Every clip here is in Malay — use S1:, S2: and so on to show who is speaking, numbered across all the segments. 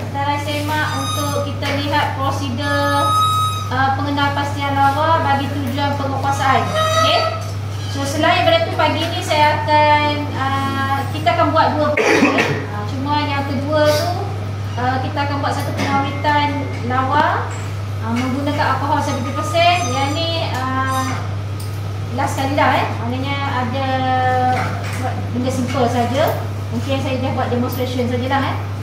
S1: Senarai semak untuk kita lihat prosedur pengenalpastian lawa bagi tujuan penguasaan. Okey. So selain daripada itu, pagi ni saya akan kita akan buat dua perkara. Cuma yang kedua tu kita akan buat satu pengawitan lawa menggunakan alkohol 70%. Yang ni last kali dah maknanya ada benda simple saja. Mungkin saya dah buat demonstration sajalah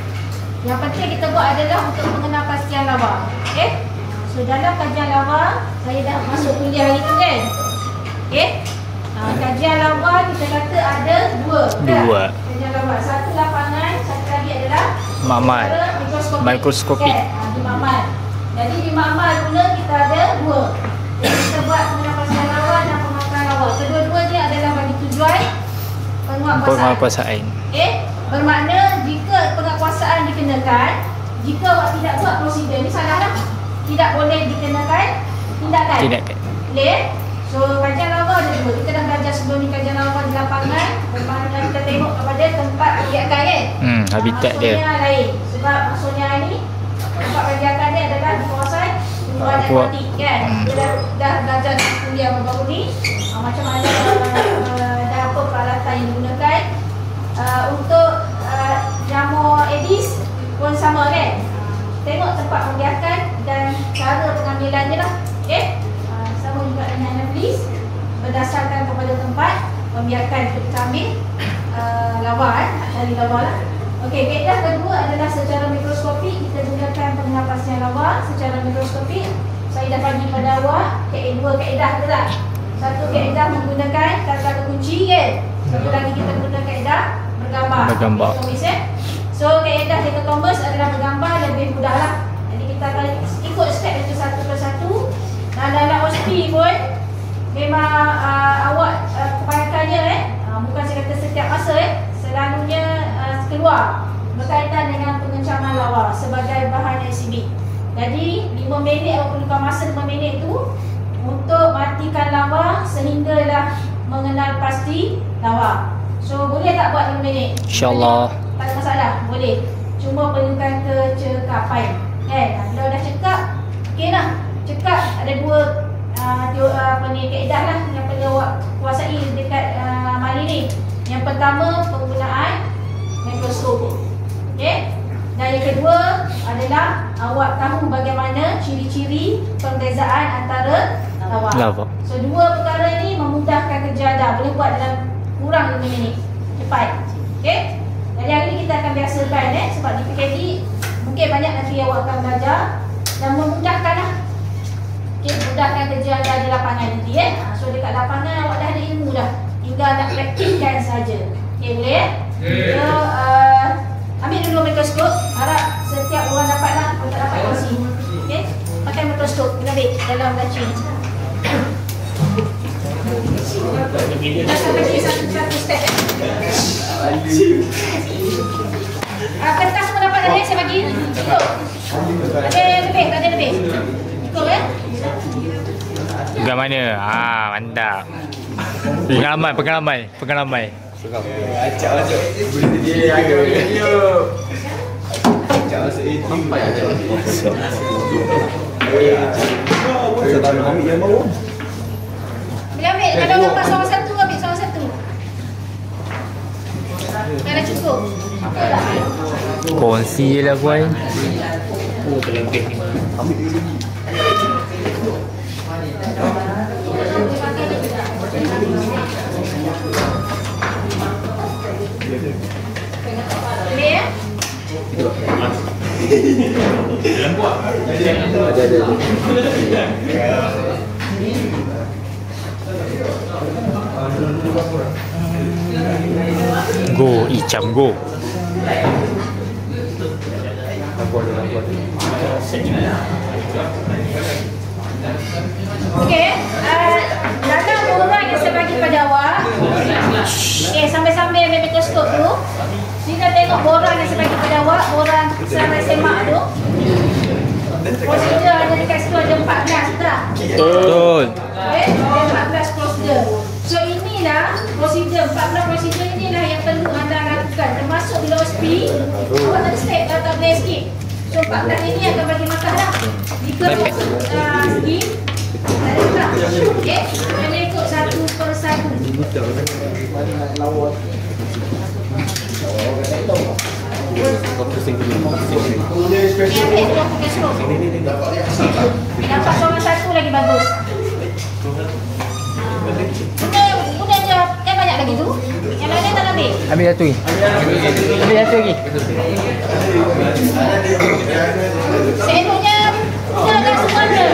S1: Yang penting kita buat adalah untuk pengenalpastian lawa. Okey. So dalam kajian lawa saya dah masuk kuliah hari tu kan. Okey. Kajian lawa kita kata ada dua. Kajian lawa. Satu lapangan, satu lagi adalah
S2: makmal. Mikroskopik.
S1: Di makmal. Jadi di makmal pula kita ada dua. Jadi kita buat pengenalpastian lawa dan pemaparan lawa. Kedua-dua dia adalah bagi tujuan penguasaan. Okey. Bermakna jika penguasaan dikenakan, jika awak tidak buat prosedur ni salahlah. Tidak boleh dikenakan tindakan. Boleh? So kajian lawa ada dua. Kita dah belajar sebelum ni kajian lawa di lapangan. Bermakna kita tengok kepada tempat kegiatan kan.
S2: Habitat dia.
S1: Maksudnya lain. Sebab maksudnya ni tempat kegiatan dia adalah di kawasan tumbuhan akuatik kan. Kita dah belajar di kuliah baru ni macam mana dan apa peralatan yang digunakan. Untuk jamur Aedes pun sama kan. Tengok tempat pembiakan dan cara pengambilannya lah. Okey. Sama juga dengan analisis berdasarkan kepada tempat pembiakan kita ambil lawa dari lawa lah. Okey, kaedah kedua adalah secara mikroskopik. Kita gunakan pengenalpastian lawa secara mikroskopik. Saya dah bagi pada awak dua kaedah tu lah. Satu kaedah menggunakan kata kunci kan. Satu lagi kita guna kaedah bergambar. So kaedah Dr. Thomas adalah bergambar lebih mudah lah. Jadi kita akan ikut step itu satu persatu. Dan dalam OSP pun memang awak kebanyakannya bukan saya kata setiap masa selalunya keluar berkaitan dengan pengencaman lawa sebagai bahan eksibit. Jadi 5 minit awak perlukan masa 5 minit itu untuk matikan lawa sehinggalah mengenal pasti lawa. So boleh tak buat 5 minit?
S2: InsyaAllah.
S1: Tak ada masalah, boleh. Cuma perlukan kecekapan kan. Bila dah cekap, okey lah. Cekap ada dua kaedah lah yang perlu awak kuasai dekat mali ni. Yang pertama penggunaan mikroskop. Okey. Dan yang kedua adalah awak tahu bagaimana ciri-ciri perbezaan antara lawa. So dua perkara ni memudahkan kerja anda. Boleh buat dalam kurang 5 minit. Cepat. Okey. Jadi hari ni kita akan biasakan sebab di PKD mungkin banyak nanti awak akan belajar dan memudahkan lah. Okey, mudahkan kerja anda di lapangan nanti So dekat lapangan awak dah ada ilmu dah. Tinggal nak praktikkan saja. Okey, boleh So ambil dulu mikroskop. Harap setiap orang dapatlah untuk dapat kongsi. Okey, pakai mikroskop. Kita ambil dalam laci ni. Kita sampai satu step kertas semua dapat tadi saya bagi. Cukup. Ada lebih. Cukup
S2: Pegang mana? Mantap. Pengalaman.
S3: Acak. Dia ada video. Acak itu. Sampai ada. Saya tak nak ambil yang baru.
S1: Ambil. Kalau dapat seorang satu, ambil seorang satu. Dah cukup.
S2: Kongsi je lah puan.
S3: Terlebih ni. Ambil dia lagi.
S1: Boleh ya?
S3: Dalam buat. Ada.
S2: Go, Icam go.
S1: Okey, dalam borang yang saya bagi pada awak. Okey, sambil-sambil ambil mikroskop tu. Kita tengok borang yang saya bagi pada awak, borang selama semak tu. Prosedur ada dekat situ ada 14 tak?
S2: Betul.
S1: Okey, ada 14 prosedur. So inilah prosedur, 14 prosedur inilah yang perlu anda lakukan. Termasuk bila OSP, awak tak step, tak boleh skip. So 14 ini akan bagi makan lah. Jika skip, tak ada tak. Okey, kena ikut satu per satu. Nampak seorang satu lagi bagus. Guna je, kan banyak lagi tu. Yang lain tak ambil.
S2: Ambil satu lagi. Ambil satu lagi.
S1: Sendoknya guna kan semuanya.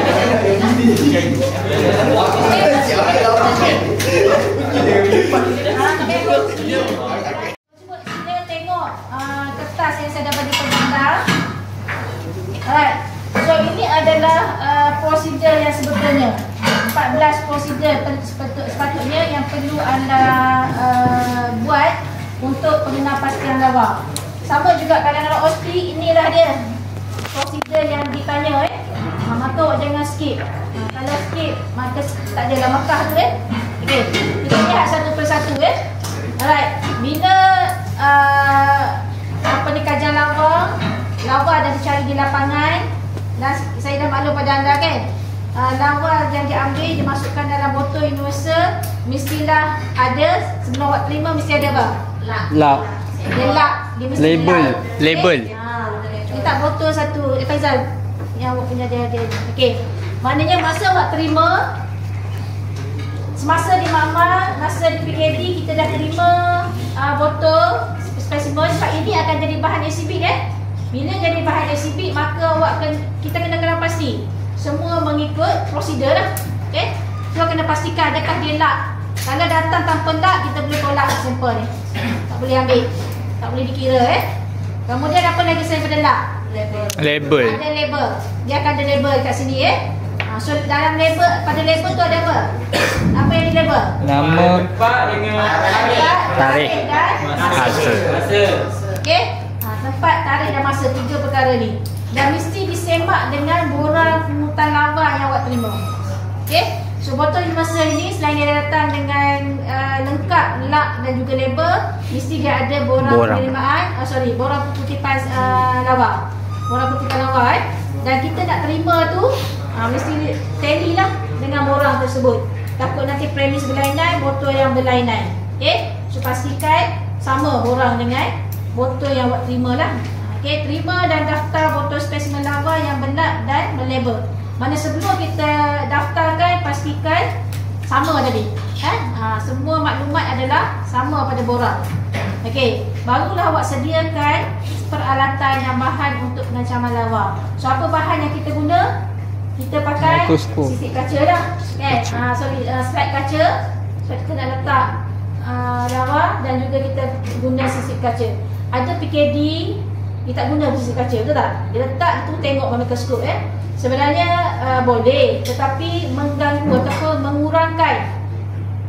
S1: Cuba tengok kertas yang saya dah bagi pada anda. Alright. So ini adalah prosedur yang sebetulnya. 14 prosedur sepatutnya yang perlu anda buat untuk pengenapastian lawa. Sama juga kalau dalam OSP, inilah dia prosedur yang ditanya maka awak jangan skip. Kalau skip maka tak adalah makah tu Okey, kita lihat satu persatu Alright, bila kajian lawa dah dicari di lapangan dan saya dah maklum pada anda kan. Lawa yang diambil dimasukkan dalam botol universal mestilah ada, sebelum awak terima mesti ada apa?
S2: Lap.
S1: Dia lap, dia mesti
S2: Label.
S1: lap.
S2: Label.
S1: Dia tak botol satu. Faizal, yang awak punya dia. Okey. Maknanya masa awak terima, semasa di Makmal, masa di PKD kita dah terima botol spesimen. Sebab ini akan jadi bahan exhibit Bila jadi bahan exhibit maka kita kena pasti semua mengikut prosedur lah. Okey. So kena pastikan adakah dia lap. Kalau datang tanpa lap kita boleh tolak sampel ni. Tak boleh ambil. Tak boleh dikira Kemudian apa lagi saya pada lap?
S2: Label.
S1: Ada label. Dia akan ada label kat sini So dalam label, pada label tu ada apa? Apa yang di label?
S2: Nama,
S3: Tempat dengan
S2: tarikh
S1: dan
S2: masa.
S1: Okey. Tempat, tarikh dan masa, 3 perkara ni. Dan mesti disemak dengan borang pungutan lawa yang awak terima. Okey. So botol universal ini selain dia datang dengan lengkap lap dan juga label, mesti dia ada borang penerimaan, borang kutipan lawa. Borang kutipan lawa Dan kita nak terima tu mesti tally lah dengan borang tersebut. Takut nanti premis berlainan, botol yang berlainan. Okey. So pastikan sama borang dengan botol yang awak terima lah. Okey, terima dan daftar botol spesimen lawa yang benar dan berlabel. Mana sebelum kita daftarkan, pastikan sama tadi. Semua maklumat adalah sama pada borang. Okey, barulah awak sediakan peralatan yang bahan untuk pengancaman lawa. So apa bahan yang kita guna? Kita pakai sisik kaca dah. Kan? Slide kaca. Sebab kita nak letak lawa dan juga kita guna sisik kaca. Ada PKD, dia tak guna sisik kaca, betul tak? Dia letak tu tengok dalam mikroskop Sebenarnya boleh, tetapi mengganggu ataupun mengurangkan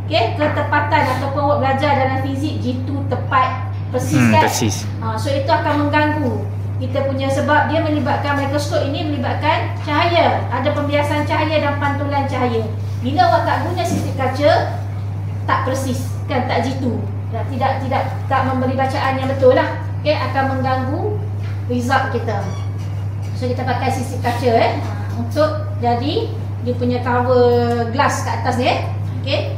S1: ketepatan ataupun awak belajar dalam fizik jitu tepat persis kan.
S2: Persis.
S1: So itu akan mengganggu kita punya, sebab dia melibatkan mikroskop ini melibatkan cahaya, ada pembiasan cahaya dan pantulan cahaya. Bila awak tak guna sisik kaca, tak persis kan, tak jitu, tak memberi bacaan yang betul lah. Akan mengganggu result kita. So kita pakai sisik kaca untuk jadi dia punya cover glass kat atas ni Okey.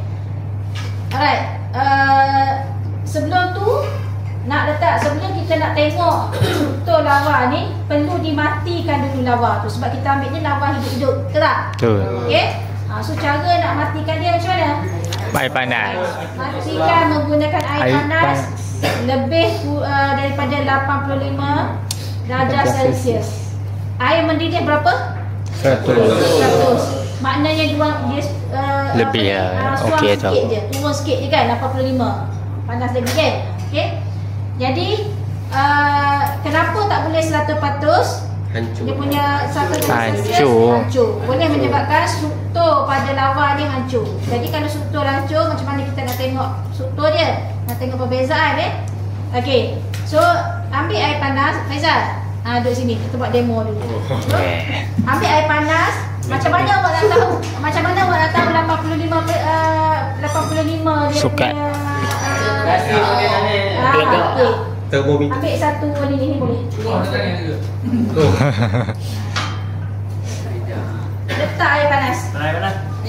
S1: Alright. Sebelum tu sebelum kita nak tengok struktur lawa ni, perlu dimatikan dulu lawa tu sebab kita ambil ni lawa hidup-hidup, betul tak?
S2: Betul.
S1: Okey. So cara nak matikan dia macam mana?
S2: Air panas.
S1: Matikan menggunakan air panas lebih daripada 85 darjah Celsius. Air mendidih berapa? 100. Maknanya dia
S2: lebih okey tu.
S1: Turun sikit je kan, 85. Panas lagi kan? Okey. Jadi kenapa tak boleh 100%?
S3: Hancur.
S1: Dia punya satu
S2: Hancur.
S1: boleh menyebabkan struktur pada lawa ni hancur. Jadi kalau struktur hancur, macam mana kita nak tengok struktur dia? Nak tengok perbezaan Okey. So ambil air panas, Faizal. Duduk sini, kita buat demo dulu. So, ambil air panas. Macam mana awak nak tahu? Macam mana awak nak tahu 85 dia
S2: Sukat.
S1: punya
S3: Termometer.
S1: ambil satu ni boleh. Letak air panas.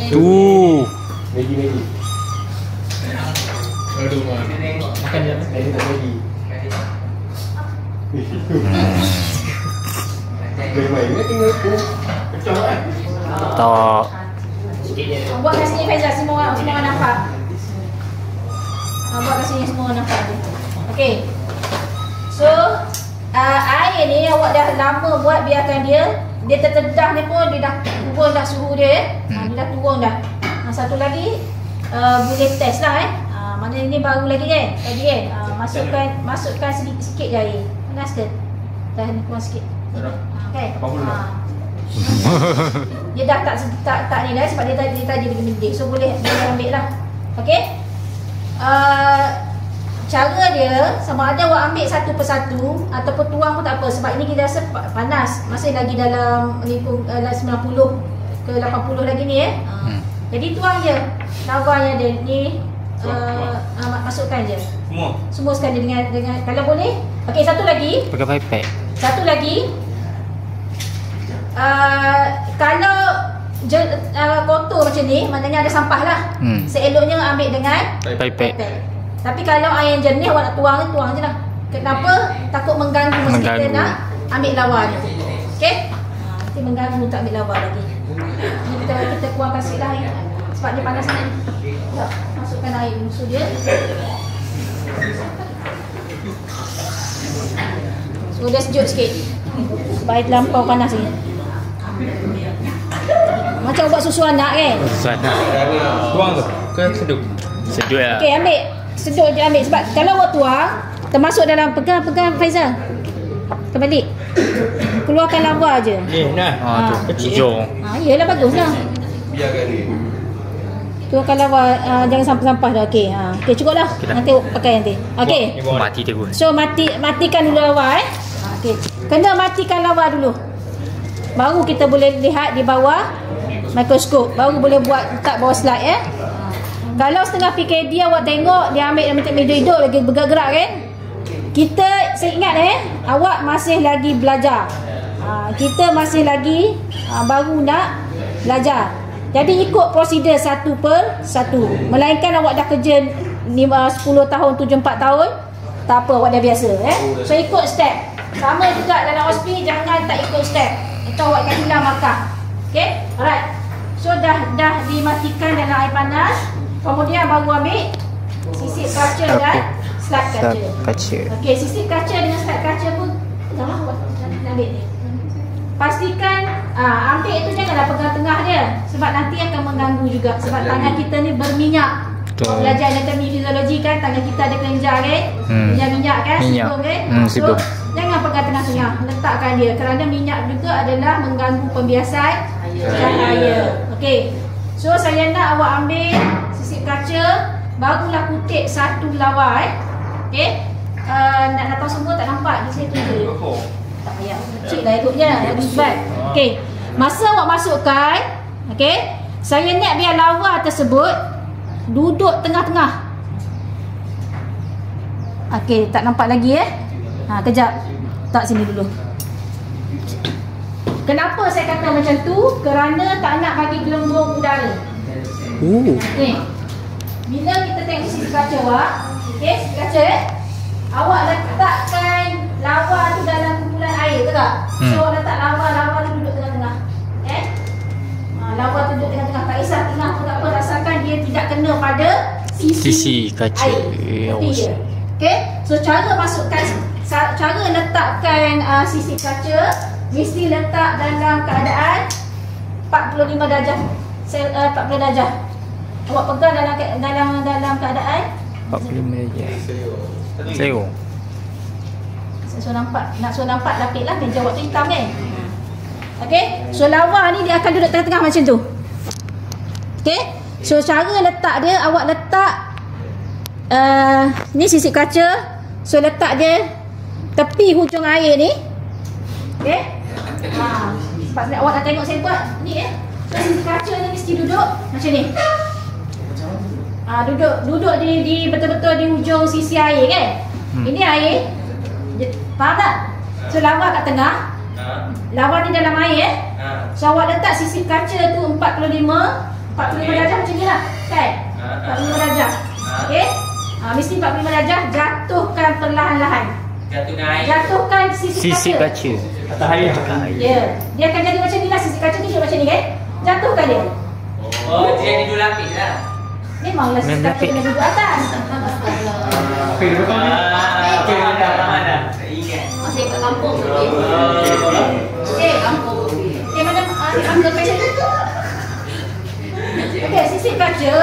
S2: Tu.
S3: Maggi.
S4: Aduh, makan je.
S3: Ini tak Maggi. Main-main ni tinggal pecah kan?
S2: Tak.
S1: Buat kat sini Faizal, semua orang nampak. Buat kat sini semua orang nampak je. Okey. So air ni awak dah lama buat, biarkan dia terdedah ni pun dia dah turun dah suhu dia. Dia dah turun dah. Satu lagi boleh test lah mana ini baru lagi kan? Tadi kan masukkan sikit je air. Panas ke? Dah ni kurang sikit. Okay. Dia dah tak ni dah sebab dia tadi lagi mendidih. So boleh ambil lah. Okey. Cara dia sama ada awak ambil satu persatu ataupun tuang pun tak apa sebab ini kita rasa panas. Masih lagi dalam 90 ke 80 lagi ni Jadi tuang je lava yang ada ni masukkan je. Semua sekali dengan kalau boleh. Okey, satu lagi.
S2: Pakai pipet.
S1: Satu lagi. Kalau kotor macam ni, maknanya ada sampah lah. Seeloknya ambil dengan
S2: Pipet.
S1: Tapi kalau air yang jernih awak nak tuang je lah. Kenapa? Takut mengganggu masa kita nak ambil lawa ni. Okey? Nanti mengganggu tak ambil lawa lagi. Ni kita kuangkan sikit lah air. Sebab dia panas sangat. Ya, masukkan air musuh dia. So dia sejuk sikit. Sebab air terlampau panas ni. Macam buat susu anak kan?
S2: Susah nak.
S4: Tuang tu ke seduh?
S2: Sejuk lah.
S1: Okey, ambil. Sejuk je ambil. Sebab kalau awak tuang, termasuk dalam pegang Faizal. Terbalik. Keluarkan lava je.
S4: Ni nah.
S2: Tu kecil.
S1: Iyalah baguslah.
S3: Biarkan dia.
S1: Keluarkan lava, jangan sampah-sampah dah. Okey. Okey, cukup lah. Nanti pakai nanti. Okey.
S2: Mati terus.
S1: So matikan dulu lava Okey. Kena matikan lava dulu. Baru kita boleh lihat di bawah mikroskop. Baru boleh buat letak bawah slide Kalau setengah PKD awak tengok dia ambil dalam meja hidup lagi bergerak kan. Saya ingat awak masih lagi belajar. Kita masih lagi baru nak belajar. Jadi ikut prosedur satu per satu. Melainkan awak dah kerja 10 tahun, 7-4 tahun, tak apa, awak dah biasa So ikut step. Sama juga dalam hospital, jangan tak ikut step. Itu awak akan hilang markah. Okay, alright. So dah dimatikan dalam air panas. Kemudian baru ambil sisip kaca dan slide kaca. Okey, sisip kaca dengan slide kaca pun jangan buat ambil ni. Pastikan ambil itu janganlah pegang tengah dia sebab nanti akan mengganggu juga sebab tangan kita ni berminyak. Belajar anatomi fiziologi kan, tangan kita ada kelenjar kan? Minyak kan? Sebelum kan? So, jangan pegang tengah-tengah, letakkan dia kerana minyak juga adalah mengganggu pembiasan cahaya. Okey. So saya nak awak ambil sisip kaca, barulah kutip satu lawa Okey. Nak datang semua tak nampak di situ je. Tak payah. Kecil lah ikutnya, lagi berat. Okey. Masa awak masukkan, okey, saya nak biar lawa tersebut duduk tengah-tengah. Okey, tak nampak lagi kejap. Tak sini dulu. Kenapa saya kata macam tu? Kerana tak nak bagi gelembung udara. Ni. Bila kita tengok sisi kaca awak, okey, sisi kaca awak letakkan lawa tu dalam kumpulan air, betul tak? So awak letak lawa tu duduk tengah-tengah. Lawa tu duduk tengah-tengah, tak kisah tengah pun tak apa, rasakan dia tidak kena pada sisi
S2: kaca.
S1: Okey, so cara letakkan sisi kaca mesti letak dalam keadaan 45 darjah. 40 darjah. Awak pegang dalam keadaan
S2: 45 darjah. Zero.
S1: Nak suruh nampak lapiklah meja waktu hitam ni. Okey, so lawa ni dia akan duduk tengah-tengah macam tu. Okey, so cara letak dia, awak letak ni sisip kaca. So letak dia tepi hujung air ni. Okey. Sebab awak dah tengok saya buat ni so sisip kaca ni mesti duduk macam ni. Duduk di betul-betul di hujung sisi air kan. Ini air. Faham tak? So lawa kat tengah. Lawa ni dalam air So awak letak sisi kaca tu 45 darjah macam ni lah kan? 45 darjah. Okey? Mesti 45 darjah. Jatuhkan perlahan-lahan. Jatuhkan sisi
S2: kaca
S4: Atas air.
S1: Ya. Dia akan jadi macam ni lah. Sisi kaca ni duduk macam ni kan? Jatuhkan dia.
S5: Oh, dia duduk lapis lah.
S1: Memanglah sisi kaca kena duduk atas.
S4: Okey, betul ni.
S5: Okey, dah.
S6: Masih kat kampung tu. Kampung tu.
S1: Mana ambil passion tu? Okey, sisi kaca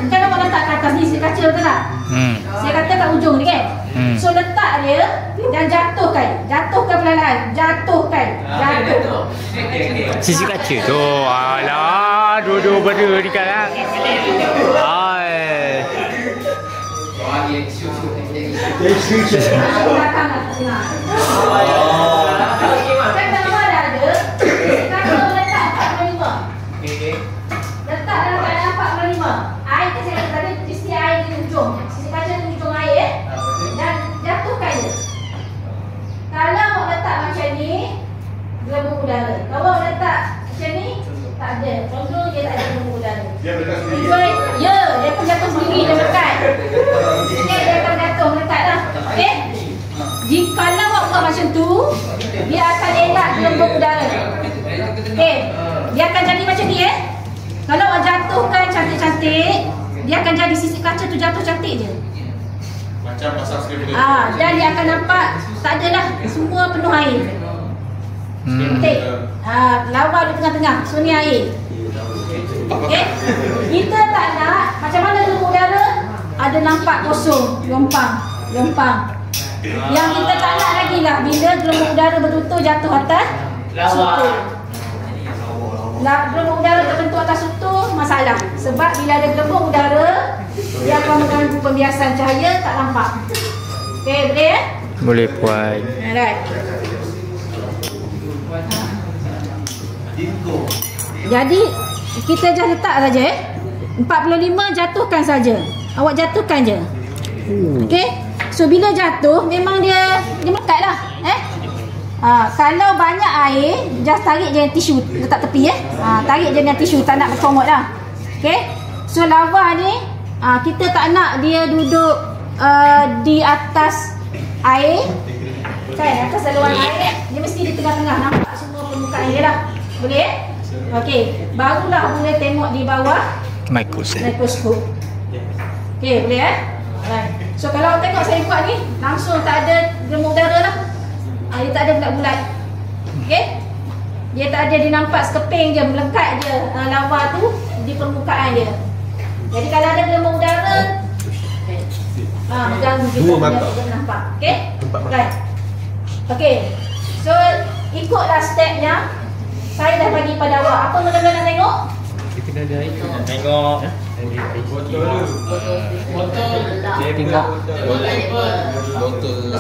S1: kan awak letak kat atas ni sisi kaca betul tak? Saya kata kat ujung ni kan? So letak dia dan jatuhkan perlahan-lahan. Jatuh.
S2: Sisi kaca tu. Alah, dua-dua benda ni kan. Ai.
S1: Belakang lah tengah. Kan bawah dah ada. Kaca letak 45. Letak dalam keadaan 45. Air tu saya kata tadi mesti air di hujung. Sisi kaca di hujung air dan jatuhkan dia. Kalau awak letak macam ni, gelembung udara. Kalau awak letak macam ni, tak ada. Contoh dia tak ada gelembung udara. Ya, dia pun jatuh sendiri, dia melekat. Dia akan jatuh melekat lah. Okey? Jikalau awak buat macam tu, dia akan elak gelembung udara. Okey? Dia akan jadi macam ni Kalau awak jatuhkan cantik-cantik, dia akan jadi sisi kaca tu jatuh cantik je.
S3: Macam pasang skrip
S1: Dan dia akan nampak tak adalah semua penuh air. Okey. Lawa di tengah-tengah. So ni air. Okey. Kita tak nak macam mana gelembung udara ada nampak kosong, lompang. Yang kita tak nak lagi lah bila gelembung udara betul-betul jatuh atas sutur. Gelembung udara terbentuk atas sutur masalah. Sebab bila ada gelembung udara, dia akan mengganggu pembiasan cahaya, tak nampak. Okey, boleh
S2: Boleh puan.
S1: Alright. Jadi kita just letak saja 45 jatuhkan saja. Awak jatuhkan je. Okey. So bila jatuh memang dia melekat lah. Kalau banyak air, just tarik je dengan tisu letak tepi tarik je dengan tisu, tak nak bercomot lah. Okey. So lawa ni kita tak nak dia duduk di atas air. Kan, atas saluran air dia mesti di tengah-tengah, nampak semua permukaan dia lah. Boleh? Okey, barulah boleh tengok di bawah mikroskop. Okey, boleh Alright. So kalau awak tengok saya buat ni, langsung tak ada gelembung udara lah. Dia tak ada bulat-bulat. Okey? Dia tak ada, dia nampak sekeping je, melekat je lawa tu di permukaan dia. Jadi kalau ada gelembung udara, mengganggu kita punya nampak. Okey? Right. Okey. So ikutlah stepnya. Saya dah bagi pada awak. Apa benda-benda nak tengok?
S4: Kita dah ada air. Nak tengok botol. Dia tengok botol.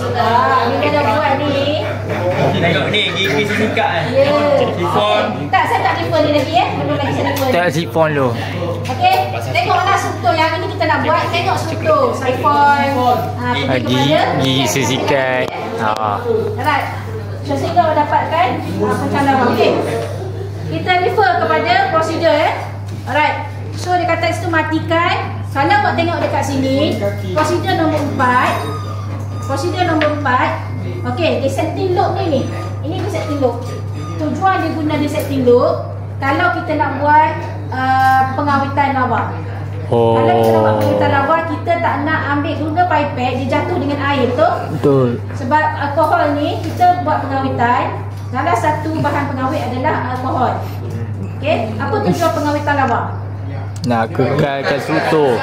S1: Ni dah buat ni.
S4: Tengok ni gigi suka
S1: Ya.
S4: Sifon.
S1: Tak, saya tak telefon ni lagi Belum lagi saya telefon.
S2: Tak sifon lu.
S1: Okey. Tengoklah struktur yang ini kita nak buat. Tengok struktur sifon.
S2: Gigi sisikat.
S1: Alright. So sehingga awak dapatkan pencanaran. Okey. Kita refer kepada prosedur Alright. So dia kata situ matikan. Kalau awak tengok dekat sini, prosedur nombor 4. Okey, dia setting loop ni. Ini dia setting loop. Tujuan dia guna dia setting loop kalau kita nak buat pengawitan lawa. Kalau kita nak buat pengawitan lawa, kita tak nak ambil guna pipet dia jatuh dengan air, betul? Sebab alkohol ni kita buat pengawitan, salah satu bahan pengawit adalah alkohol. Okey, apa tujuan pengawitan lawa?
S2: Nak kekalkan struktur.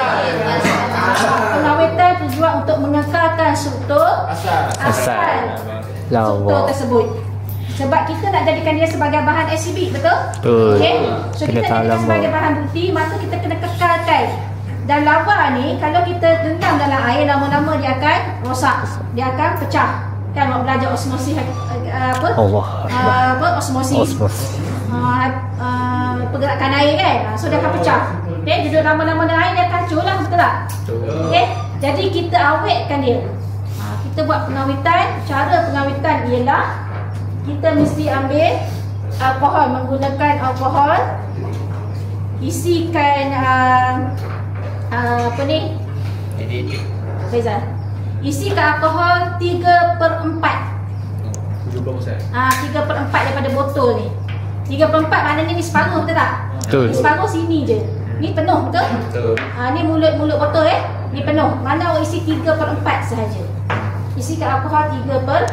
S1: Pengawitan tujuan untuk mengekalkan struktur asal. struktur tersebut. Sebab kita nak jadikan dia sebagai bahan exhibit, betul?
S2: Betul.
S1: Okey. So
S2: Kena
S1: kita
S2: tahan
S1: jadikan
S2: lama.
S1: sebagai bahan bukti, maka kita kena kekalkan. Dan lava ni kalau kita rendam dalam air, lama-lama dia akan rosak, dia akan pecah. Kan awak belajar osmosis apa?
S2: Allah.
S1: Osmosis. Pergerakan air kan. So dia akan pecah. Okey, duduk lama-lama dalam air dia akan hancur lah, betul tak? Okey. Jadi kita awetkan dia. Kita buat pengawitan. Cara pengawitan ialah kita mesti ambil alkohol, menggunakan alkohol, isikan apa ni? Faizal. Isikan alkohol 3/4.
S3: 70%.
S1: 3/4 daripada botol ni. 3/4 maknanya ni separuh, betul tak?
S2: Betul.
S1: Ni separuh sini je. Ni penuh, betul?
S3: Betul.
S1: Ni mulut botol ni penuh. Mana awak isi 3/4 sahaja. Isikan alkohol 3/4.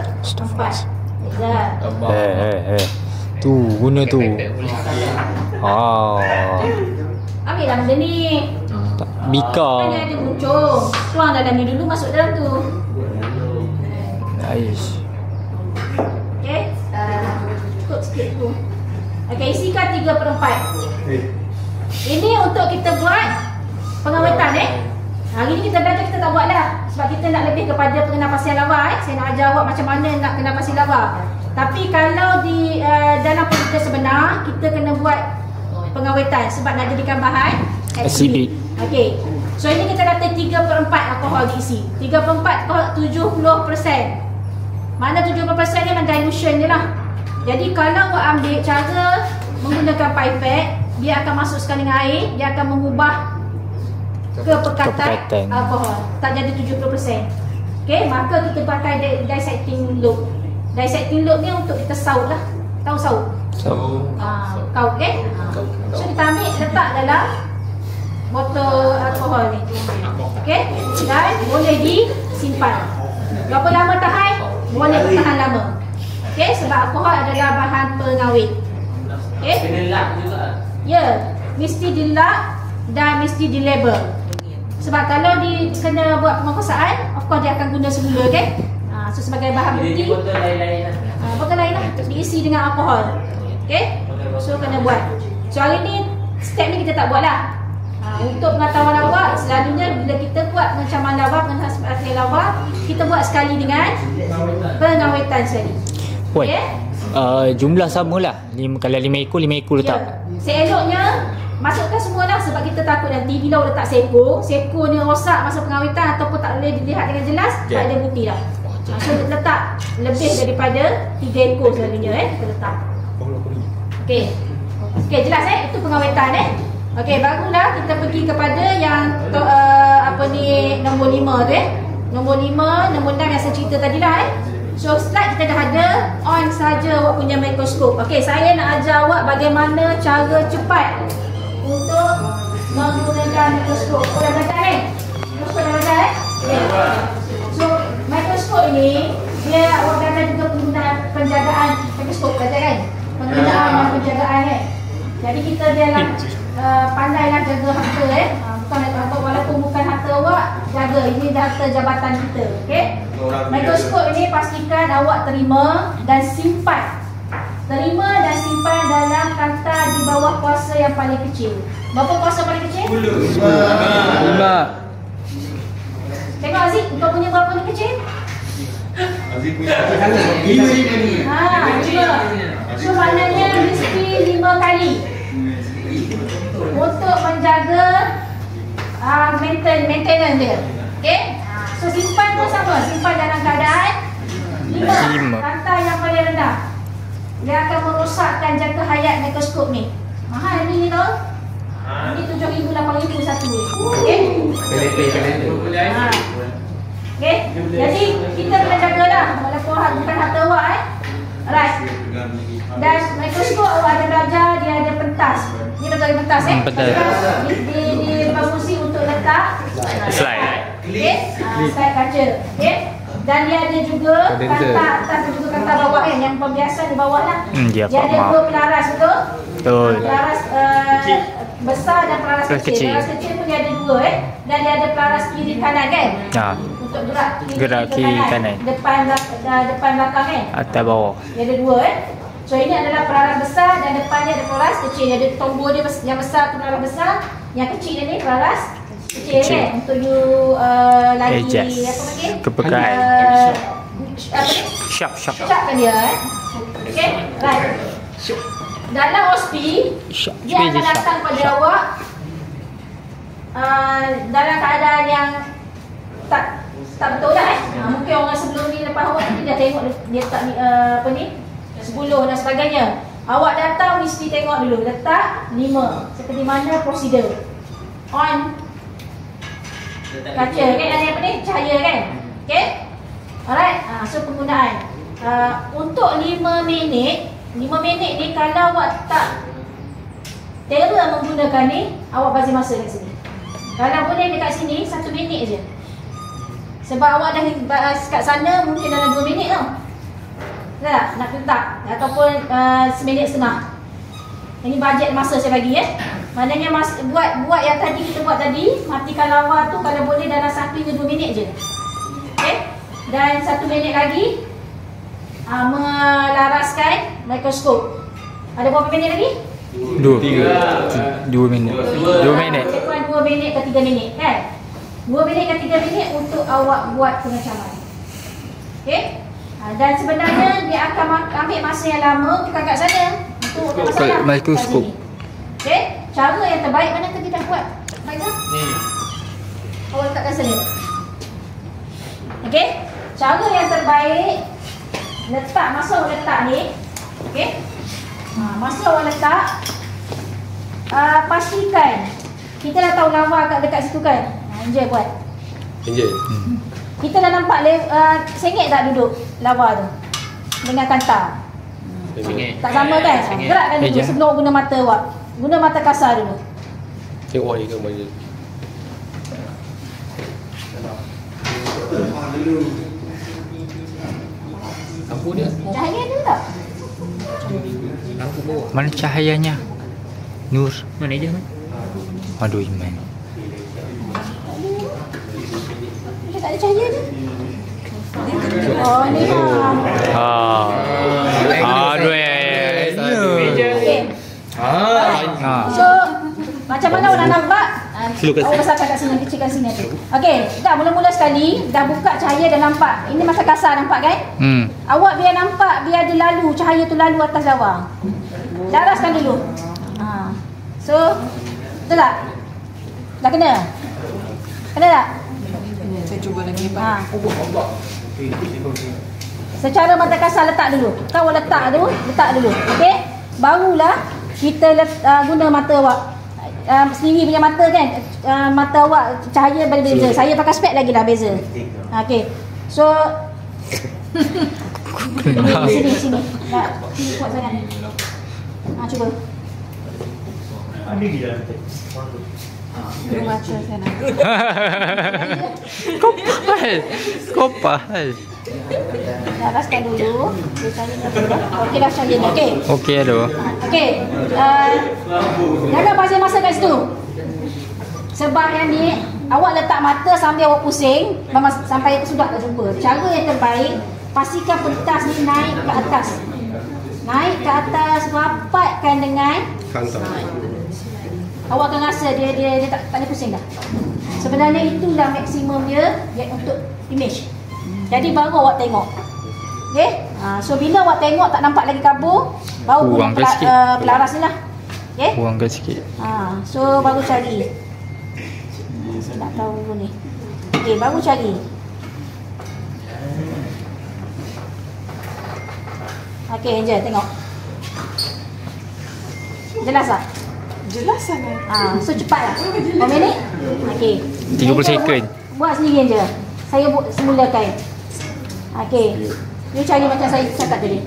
S1: Faizal.
S2: Tu guna tu.
S1: Ambil lah benda ni.
S2: Bika.
S1: Kan dia ada muncung. Tuang dalam ni dulu, masuk dalam tu.
S2: Aish.
S1: Okey. Cukup sikit tu. Okey, isikan 3/4. Ini untuk kita buat pengawetan Hari ni kita belajar, kita tak buat lah. Sebab kita nak lebih kepada pengenapasian lava Saya nak ajar awak macam mana nak kenapasi lava. Tapi kalau di dalam projek sebenar, kita kena buat pengawetan sebab nak jadikan bahan
S2: Exhibit.
S1: Okey. So ini kita kata 3/4 alkohol diisi. 3/4 alkohol 70%. Mana 70% ni memang dilution je lah. Jadi kalau awak ambil cara menggunakan pipette, dia akan masukkan dengan air, dia akan mengubah kepekatan alkohol. Tak jadi 70%. Okey, maka kita pakai dissecting loop. Dissecting loop ni untuk kita saut lah. Tahu saut? Kaut So kita ambil, letak dalam botol alkohol ni. Okey, dan boleh disimpan. Berapa lama tahan? Boleh bertahan lama. Okey, sebab alkohol adalah bahan pengawet. Okey?
S5: Kena lap juga.
S1: Ya, mesti dilap dan mesti dilabel. Sebab kalau kena buat penguasaan, of course dia akan guna semula, okey? So sebagai bahan bukti,
S5: Botol lain-lain lah.
S1: botol lain lah diisi dengan alkohol. Okey? So kena buat. So hari ni step ni kita tak buat lah. Untuk pengetahuan awak, selalunya bila kita buat pengecaman lava, penghasilan lava, kita buat sekali dengan pengawetan sekali.
S2: Puan,
S1: Okey?
S2: jumlah samalah. Kalau 5 ekor letak.
S1: Ya. Seeloknya masukkan semua lah sebab kita takut nanti bila awak letak seko ni rosak masa pengawetan ataupun tak boleh dilihat dengan jelas, tak ada bukti dah. So letak lebih daripada 3 ekor selalunya kita letak. Okey. Okey, jelas itu pengawetan Okey, barulah kita pergi kepada yang nombor 5 tu Nombor 5, nombor 6 yang saya cerita tadi lah So slide kita dah ada, on saja awak punya mikroskop. Okey, saya nak ajar awak bagaimana cara cepat untuk menggunakan mikroskop. Dah belajar Mikroskop dah belajar Okay. So mikroskop ini dia awak belajar juga penggunaan penjagaan mikroskop, belajar kan? Penggunaan dan penjagaan Jadi kita dialah pandailah jaga harta bukan harta, walaupun bukan harta awak, jaga, ini harta jabatan kita. Okey. Mikroskop ini pastikan awak terima dan simpan. Terima dan simpan dalam kaunter di bawah kuasa yang paling kecil. Berapa kuasa paling kecil?
S2: 5.
S1: Tengok Aziz, kau punya berapa paling kecil?
S3: Aziz punya.
S1: So maknanya mesti 5 kali untuk menjaga maintenance dia. Okey? So simpan pun sama, simpan dalam keadaan 5. Kaunter yang paling rendah. Dia akan merosakkan jangka hayat mikroskop ni. Mahal ni tau. Ini 7,000, 8,000 satu. Okey? Okey? Jadi kita kena jagalah walaupun bukan harta awak Alright. Dan mikroskop awak ada belajar dia ada pentas. Ni betul pentas
S2: Betul.
S1: Di fungsi untuk letak
S2: Slide.
S1: Okey? Slide kaca. Okey? Dan dia ada juga kaunter atas dan juga kaunter bawah yang pembiasan di bawah lah.
S2: Dia
S1: ada 2 pelaras, betul?
S2: Betul.
S1: Pelaras besar dan pelaras kecil. Pelaras kecil pun dia ada 2 dan dia ada pelaras kiri kanan kan?
S2: Ya.
S1: Untuk untuk gerak
S2: Gerak
S1: ke
S2: kiri kanan.
S1: Depan belakang kan.
S2: Atas bawah.
S1: Dia ada dua So ini adalah peraras besar dan depannya ada peraras kecil. Dia ada tombol dia yang besar tu peraras besar, yang kecil dia ni peraras kecil. Kan untuk you lagi
S2: Adjust.
S1: apa panggil?
S2: Kepekaan.
S1: Apa ni?
S2: Sharp.
S1: Sharpkan dia Okay, right. Dalam OSPI
S2: Sharp.
S1: dia akan datang pada awak dalam keadaan yang tak betul lah mungkin orang sebelum ni lepas awak ni dah tengok dia tak apa ni 10 dan sebagainya. Awak datang mesti tengok dulu letak 5 seperti mana prosedur on kaca kan, ada apa ni cahaya kan. Okay, alright. So penggunaan untuk 5 minit ni kalau awak tak terror menggunakan ni, awak bagi masa kat sini. Kalau boleh dekat sini 1 minit je. Sebab awak dah kat sana mungkin dalam 2 minit tau. Tak nak letak ataupun 1.5 minit. Ini bajet masa saya bagi Maknanya buat yang tadi kita buat tadi, matikan lawa tu kalau boleh dalam 1 hingga 2 minit je. Okey. Dan 1 minit lagi melaraskan mikroskop. Ada berapa minit lagi?
S2: 2 minit. 2 minit.
S1: Kurang 2 minit ke 3 minit kan? 2 minit ke 3 minit untuk awak buat pengecaman. Okey? Dan sebenarnya dia akan ambil masa yang lama bukan kat sana untuk masalah
S2: mikroskop.
S1: Okey? Cara yang terbaik mana kita dah buat? Baiklah. Ni. Awak letakkan sini. Okey? Cara yang terbaik masa awak letak ni. Okey? Masa awak letak pastikan kita dah tahu lawa kat dekat situ kan. Enjoy buat.
S3: Enjoy.
S1: Kita dah nampak sengit tak duduk lawa tu dengan kantar. Tak sama kan? Gerakkan dulu sebelum guna mata awak. Guna mata kasar dulu.
S3: Tengok ni gambar je. Lampu dia.
S1: Cahaya ada tak?
S3: Lampu bawah.
S2: Mana cahayanya? Nur.
S4: Mana je?
S2: Aduh, Iman.
S1: Dia tak ada cahaya ni. Oh ni lah.
S2: Aduh.
S1: Okay. So macam mana awak nak nampak? Awak besarkan kat sini, kecilkan sini tu. Okey, dah mula-mula sekali dah buka cahaya dah nampak. Ini masa kasar nampak kan? Awak biar nampak, biar dia lalu, cahaya tu lalu atas lawa. Laraskan dulu. So, betul tak? Dah kena? Kena tak?
S6: Saya cuba lagi.
S1: Secara mata kasar letak dulu. Kau letak dulu. Okey? Barulah kita guna mata awak. Sendiri punya mata kan. Mata awak cahaya berbeza. Saya pakai spek lagi lah beza. Okey. So sini. Tak sini kuat sangat. Cuba.
S6: Baca sana.
S2: Kau pahal.
S1: Laraskan dulu. Okey dah cahaya ni. Okey.
S2: Okey aduh.
S1: Okey. Jangan pasang masa kat situ. Sebab yang ni awak letak mata sambil awak pusing sampai sudah tak jumpa. Cara yang terbaik, pastikan pentas ni naik ke atas. Naik ke atas, rapatkan dengan
S3: Kantar.
S1: awak akan rasa dia tak boleh pusing dah. Sebenarnya itulah maksimum dia untuk image. Jadi baru awak tengok. Okey? So bila awak tengok tak nampak lagi kabur, baru guna pelaras ni lah. Okey?
S2: Kurangkan sikit.
S1: So baru cari. Saya tak tahu ni. Okey, baru cari. Okey, Angel tengok. Jelas tak?
S6: Jelas sangat.
S1: So cepatlah. Berapa minit? Okey.
S2: 30 second.
S1: Buat sendiri je. Saya semulakan. Okey. You cari macam saya cakap tadi.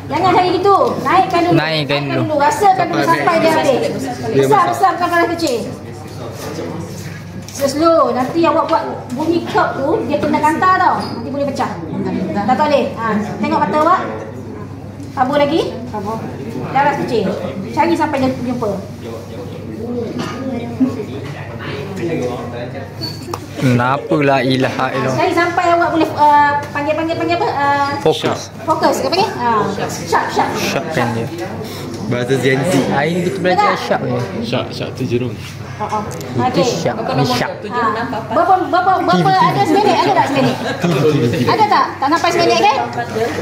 S1: Jangan cari gitu. Naikkan dulu. Rasakan dulu sampai dia habis. Besar bukan kecil. Slow. Nanti awak buat bunyi curb tu, dia kena kantar tau. Nanti boleh pecah. Tak boleh. Tengok mata awak. Kabur lagi. Laras kecil. Cari sampai dia jumpa.
S2: Kenapa la ilaha illallah.
S1: Sekali sampai awak boleh panggil apa?
S2: Fokus.
S1: Fokus ke panggil? Sharp.
S2: Syak kan dia.
S3: Bahasa Gen Z.
S2: Hari ni kita belajar syak ni.
S3: Syak tu jerung.
S1: Okey.
S2: Syak. Ni syak.
S1: Berapa ada seminit? Ada tak seminit? Ada tak? Tak sampai seminit kan?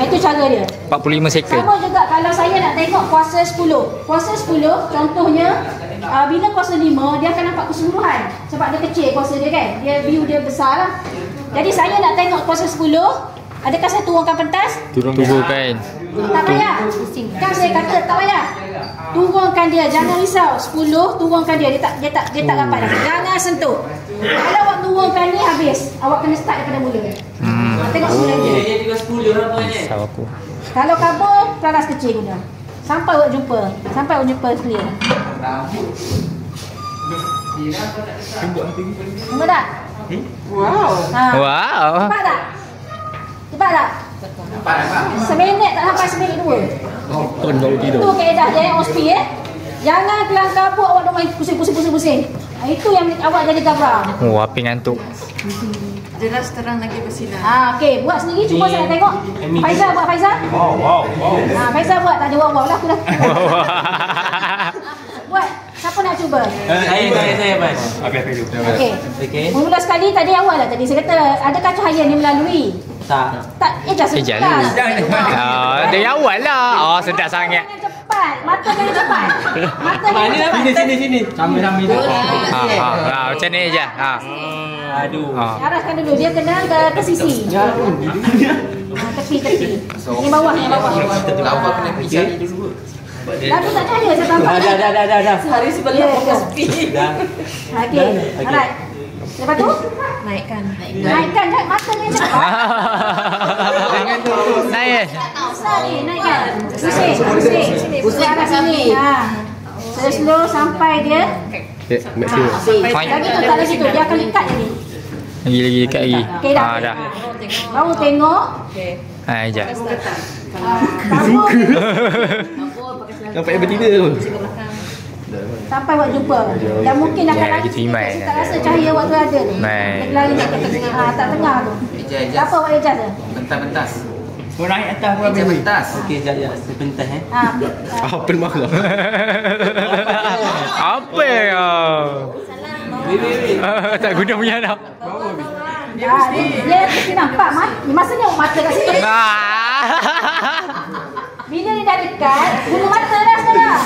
S1: Itu cara dia.
S2: 45 second.
S1: Sama juga kalau saya nak tengok kuasa 10. Kuasa 10 contohnya bila kuasa 5 dia akan nampak keseluruhan sebab dia kecil kuasa dia kan. Dia view dia besar lah. Jadi saya nak tengok kuasa 10, adakah saya turunkan pentas?
S2: Turunkan.
S1: Tak payah. Kan saya kata tak payah. Turunkan dia, jangan risau. 10 turunkan dia. Dia tak dapat dah. Jangan sentuh. Kalau awak turunkan ni habis. Awak kena start daripada mula. Tengok semula dia.
S5: Dia juga 10 rupanya.
S2: Tahu aku.
S1: Kalau kabur, peranas kecil guna. Sampai awak jumpa clear. Nampak tak?
S6: Wow.
S2: Wow.
S1: Nampak tak? Seminit tak sampai seminit 2.
S3: Kan baru tidur.
S1: Itu kaedah dia OSPI Jangan kelang kabut awak duk main pusing. Itu yang awak jadi gabra.
S2: Oh, api ngantuk.
S6: Jelas terang lagi bersinar.
S1: Okey, buat sendiri cuba saya nak tengok. Faizal buat Faizal.
S4: Wow.
S1: Faizal buat tak ada wow lah aku dah. Buat. Siapa nak cuba?
S5: Saya Bas.
S1: Okey. Mula sekali tadi awal lah tadi saya kata adakah cahaya ni melalui? Tak. Ejaz.
S2: Dari awal lah. Oh, sedap sangat.
S1: Mata jangan cepat. Mata jangan cepat.
S5: Sini. Kami tu.
S2: Macam ni je.
S5: Aduh.
S1: Arahkan dulu dia kena ke sisi. Tepi. Ini bawah.
S5: Awak kena pergi dulu.
S1: Lagu tak cahaya saya tampak.
S5: Dah.
S6: Hari sebelah fokus pi.
S1: Okey. Alright. Lepas tu
S6: Naikkan.
S1: naikkan mata dia cepat.
S2: Jangan turun. Naik.
S1: Besar ni naikkan. Pusing arah sini. Slow sampai dia. Lagi tu tak lagi tu dia akan ikat jadi.
S2: Lagi dekat lagi.
S1: Okey dah.
S2: Dah.
S1: Baru tengok.
S2: Je.
S1: Kabur.
S3: Nampak yang bertiga tu.
S1: Sampai awak jumpa. Dan mungkin akan
S2: Ya,
S1: lagi
S2: gitu Iman.
S1: saya tak rasa cahaya awak tu ada ni.
S2: Baik.
S1: Dia lari tak tengah tu. Apa awak ejaz tu?
S5: Pentas.
S4: Kau naik atas kau
S5: Meja
S4: ambil.
S5: pentas. Okey, jap. Sebentar
S3: Apa marah?
S2: Apa ya? Tak guna punya dah.
S1: Dia mesti nampak masanya mata kat sini. Bila dia dah dekat, guna mata dah sekarang.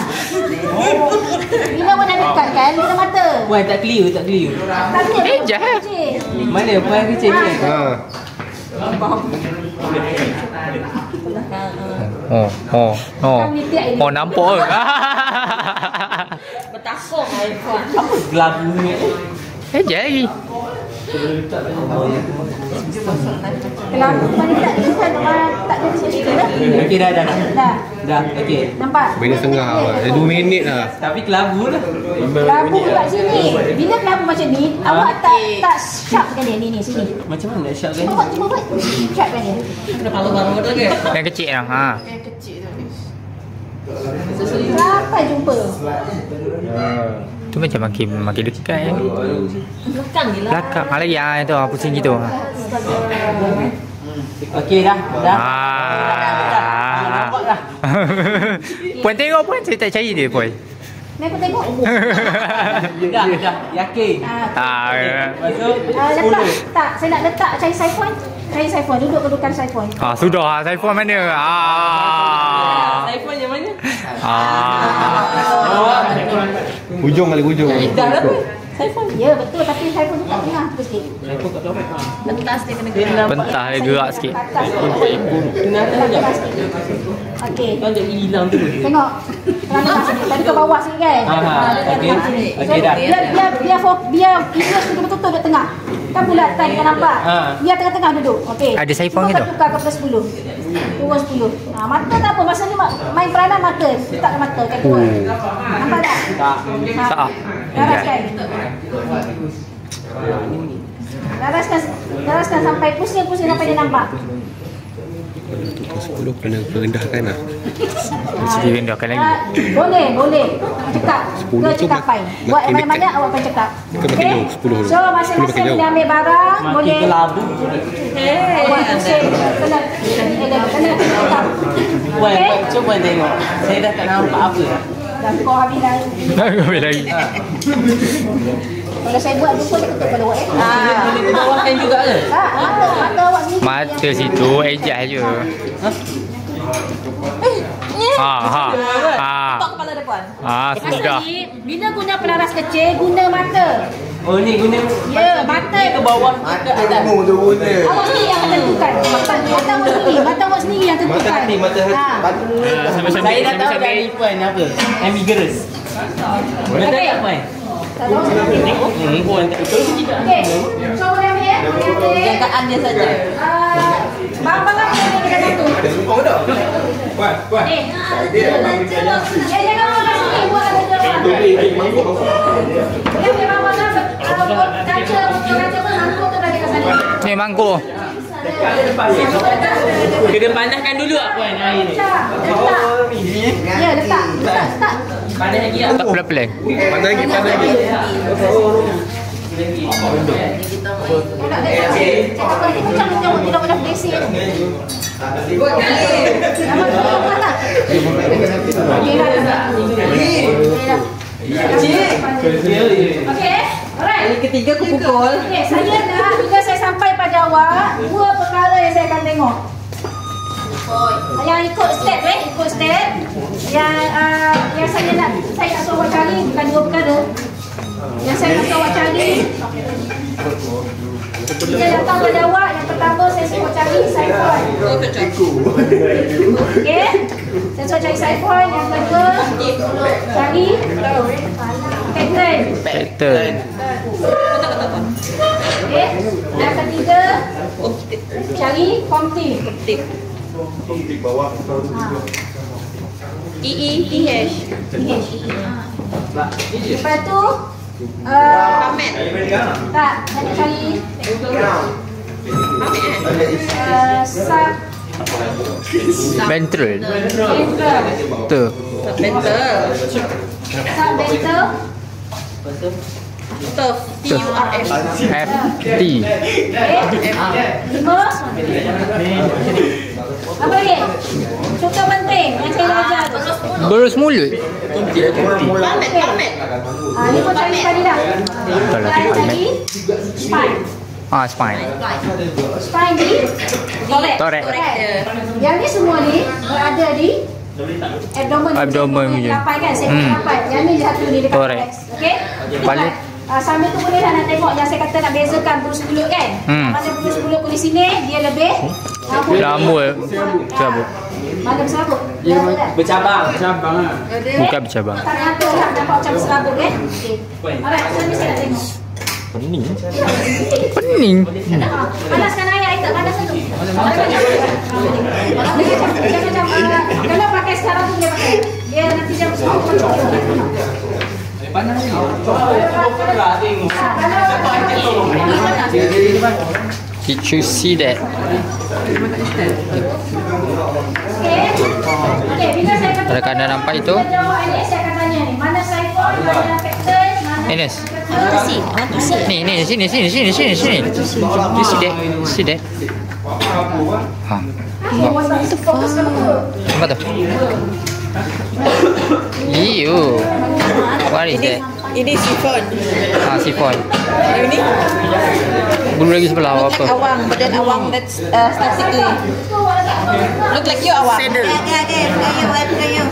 S1: Bila awak dah dekat kan, guna mata.
S5: Puan tak clear.
S1: Tak clear.
S2: Ejaz.
S5: Mana puan kecil ni?
S2: Oh, nampak ke?
S6: Bertakung iPhone.
S5: Apa gelabu ni?
S2: Lagi.
S1: Kelapa mana tak ada cerita dah.
S5: Okey dah.
S1: Dah.
S5: Okey.
S1: Nampak?
S3: Minit setengah awak. 2 minit lah.
S5: Tapi kelabu lah.
S1: Kelabu kat sini. Bila kelabu macam ni, awak tak sharp kan dia ni sini.
S5: Macam mana nak syak kan?
S1: Cuba buat. Sharp kan dia.
S6: Kena palu-palu tu ke?
S2: Yang kecil lah.
S6: Yang kecil tu ni.
S1: Sampai jumpa.
S2: Tu macam makin dekat ya.
S6: Belakang je lah.
S2: Belakang. Lagi tu pusing gitu.
S5: Okey dah.
S2: Nampak dah. Puan tengok puan, saya tak percaya dia puan.
S1: Ni aku tengok.
S5: Dah. Yakin. Masuk.
S1: Letak. Tak, saya nak letak cari siphon. Cari siphon. Duduk kedudukan siphon.
S2: Sudah. Saya puan mana?
S5: iPhone yang mana?
S3: Hujung kali hujung.
S6: Dah lah pun.
S1: Siphon. Ya, betul. Tapi siphon tu kat tengah. Tu sikit.
S6: Pentas dia kena gerak.
S2: Pentah dia gerak sikit.
S1: Atas.
S5: Kenapa tak?
S1: Okey.
S5: Kau jadi hilang tu.
S1: Tengok. Tengah sini. Tadi ke bawah sini kan?
S5: Okey.
S1: So,
S5: Okey dah.
S1: biar ikhlas betul-betul duduk tengah. Kan bulat tadi kan nampak? Biar tengah-tengah duduk. Okey.
S2: Ada siphon ke tu?
S1: Tukar ke plus 10. Turun 10. Mata tak apa. Masa ni main peranan mata. Letak mata kat turun. Nampak tak?
S2: Tak.
S1: Laraskan. Laraskan sampai pusing sampai dia nampak.
S3: Kalau tukar 10 kena rendahkan lah.
S2: Mesti rendahkan lagi.
S1: Boleh. Cekap.
S3: 10
S1: Ke
S3: tu
S1: cekap pai. Buat
S3: makin
S1: mana-mana
S3: dekat.
S1: awak akan cakap.
S3: Bukan makin jauh, 10 dulu.
S1: So
S3: 10 makin
S1: masing-masing
S3: jauh.
S1: dia ambil barang,
S5: Makin
S1: boleh.
S5: kelabu.
S1: Awak pusing. Kena cekap.
S5: Puan,
S1: Okey?
S5: cuba tengok. Saya dah tak nampak apa.
S1: Dah kau habis dah.
S2: Ambil lagi.
S1: Kalau saya buat lupa saya tutup pada awak eh.
S5: Boleh bawahkan juga ke?
S1: Mata awak ni.
S2: Mata situ adjust je. Ha.
S6: Tok kepala depan.
S2: Sudah.
S1: Jadi, bila guna pelaras kecil, guna mata.
S5: Oh ni guna
S1: Ya, mata
S5: ke bawah ke atas?
S1: awak sendiri yang tentukan. Mata awak sendiri yang tentukan.
S5: Saya dah tahu dah ni puan apa? Ambiguous. Boleh
S1: Okey.
S5: tak puan?
S1: Tak tahu saya nak tengok.
S5: Puan tak betul tidak.
S1: Okey, so boleh ambil ya?
S6: Jangkaan dia saja.
S1: Barang-barang yang ada dekat tu. Eh, jangan orang sini buat ada orang. Dia memang warna kaca, botol kaca pun mangkuk tu dah dekat sana.
S2: Ni mangkuk.
S5: Kena panaskan dulu tak puan air ni?
S1: Letak. Ya, letak.
S5: Panas lagi tak?
S2: Tak pelan-pelan.
S3: Panas lagi.
S1: Cakap apa ni macam tidak boleh bersih. Nama tu apa tak? Okey. Alright.
S6: Kali ketiga aku pukul.
S1: Okey, saya dah bila saya sampai pada awak, dua perkara yang saya akan tengok. Yang ikut step ikut step. Yang saya nak suruh awak cari bukan dua perkara. Yang saya nak suruh awak cari. Bila datang pada awak, yang pertama saya suruh cari siphon. Okey. Saya suruh cari siphon, yang kedua cari pattern. Okey. Yang ketiga cari kontik.
S6: EETH.
S1: Lepas tu
S6: Pamet.
S1: tak, saya nak cari sub
S2: Ventral.
S1: ventral.
S2: Tu.
S6: Bentel.
S1: Sub ventral.
S6: Turf. TURF.
S2: FT.
S1: Lima. Apa lagi? Contoh penting yang saya ajar tu.
S2: Berus mulut.
S6: Pamet.
S1: Ni pun cari tadi dah.
S2: Kalau
S1: Saya
S2: tak
S1: cari spine.
S2: spine.
S1: Spine di torek.
S2: Torek.
S1: Yang ni semua ni berada di abdomen.
S2: Abdomen punya.
S1: Lapai kan? Saya lapai. Yang ni satu ni dekat
S2: Torek.
S1: thorax. Okey?
S2: Balik.
S1: Sambil tu boleh nak tengok yang saya kata nak bezakan bulus mulut kan? Mana bulus mulut di sini dia lebih
S2: Rambut. Serabut.
S1: mana berserabut?
S5: Bercabang.
S2: Bukan bercabang.
S1: Tak ngatur lah nampak macam berserabut kan? Okey. Alright, so ni saya nak tengok.
S2: Pening.
S1: Panaskan air tak panas tu. Dia macam kalau pakai sekarang tu dia pakai. Dia nanti dia
S5: Panas ni. Lah tengok.
S2: Did you see that?
S1: Okey, bila saya kata
S2: Ada anda nampak itu?
S1: jawab ini saya akan tanya ni. Mana siphon, mana pattern, mana
S2: Ines.
S6: I
S2: Ni, sini. You see that? See that? Ha.
S1: fokus ke apa?
S2: Apa tu? Iyo. What is that?
S6: Ini sifon.
S2: Sifon.
S6: Yang ni
S2: Bulu lagi sebelah
S6: look
S2: apa?
S6: like awang, badan awang that's statically. Look like you awang. Saddle. Kayu.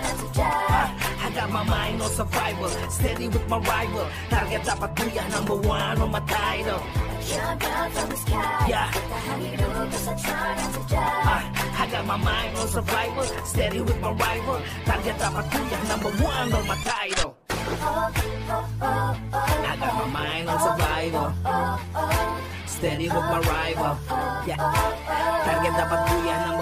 S7: I got my mind on survival, steady with my rival. Target dapat kuya, number one on my title. Yeah. I got my mind on survival, steady with my rival. Target dapat kuya, number one on my title. I got my mind on survival, steady with my rival. Yeah. Target dapat kuya, number